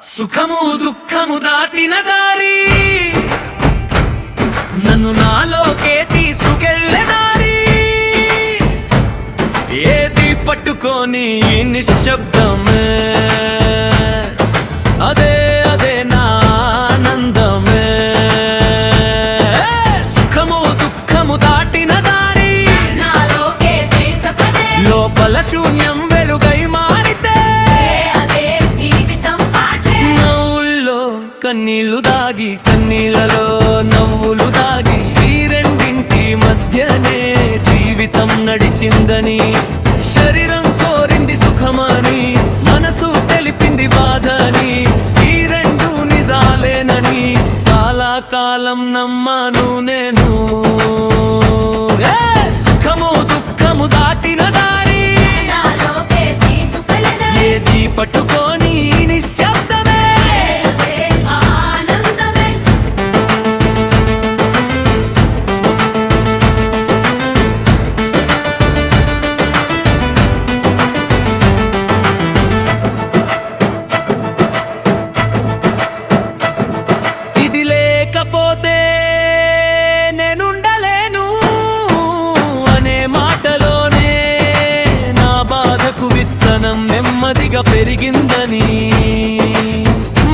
సుఖము దుఃఖము దాటిన దారి నన్ను నాలోకే తీసుకెళ్ళే దారి ఏది పట్టుకొని నిశ్శబ్దమే అదే అదే నా ఆనందమే సుఖము దుఃఖము దాటిన దారి లోపల శూన్యం వెలుగై మారితే నవ్వుల్లో కన్నీళ్లు దాగి కన్నీళ్లలో నవ్వులు దాగి ఈ రెండింటి మధ్యనే జీవితం నడిచిందని శరీరం కోరింది సుఖమని మనసు తెలిపింది బాధని ఈ రెండు నిజాలేనని చాలా కాలం నమ్మాను నేను సుఖము దుఃఖము దాటిన దారి ఏది పట్టుకొని నిశ్శబ్దమే ఇది లేకపోతే నేనుండలేను అనే మాటలోనే నా బాధకు విత్తనం నెమ్మదిగా పెరిగిందని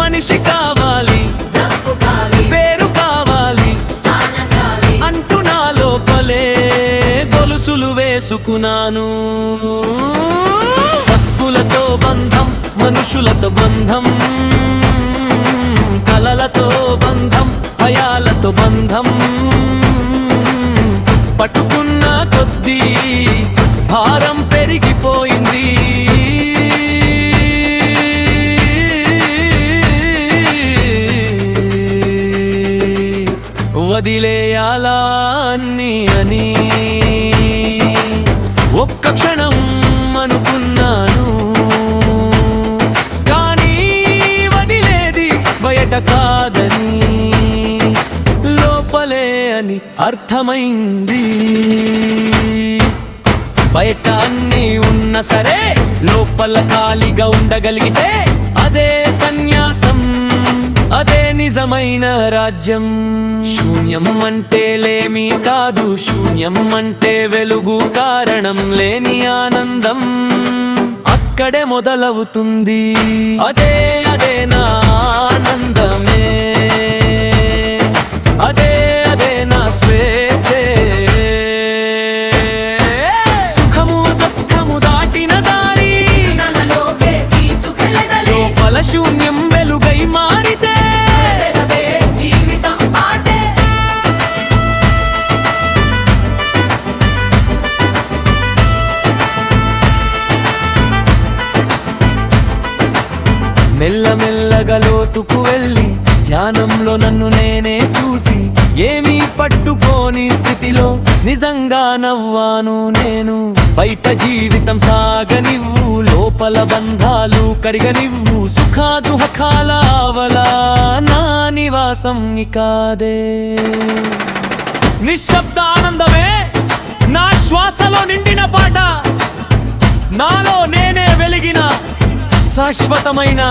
మనిషి కావాలి పేరు కావాలి అంటూ నా లోపలే గొలుసులు వేసుకున్నాను వస్తువులతో బంధం మనుషులతో బంధం కలలతో బంధం భయాలతో బంధం పట్టుకున్న కొద్దీ భారం పెరిగిపోయింది వదిలేయాలా అన్ని అని ఒక్క క్షణం అనుకున్నాను కానీ వదిలేది బయట కాదని లోపలే అని అర్థమైంది బయట అన్నీ ఉన్న సరే లోపల ఖాళీగా ఉండగలిగితే అదే సన్యాసం అదే నిజమైన రాజ్యం శూన్యం అంటే లేమి కాదు శూన్యం అంటే వెలుగు కారణం లేని ఆనందం అక్కడే మొదలవుతుంది అదే అదే నా ఆనందమే అదే అదే నా స్వేచ్ఛే సుఖము దుఃఖము దాటిన దారి లోపల శూన్యం వెలుగై మారితే మెల్లమెల్లగా లోతుకు వెళ్ళి ధ్యానంలో నన్ను నేనే చూసి ఏమీ పట్టుకోని స్థితిలో నిజంగా నవ్వాను నేను బయట జీవితం సాగనివ్వు లోపల బంధాలు కరిగనివ్వు సుఖాదుహకాల ఆవలా నా నివాసం కాదే నిశ్శబ్ద ఆనందమే నా శ్వాసలో నిండిన పాట నాలో నేనే వెలిగిన శాశ్వతమైన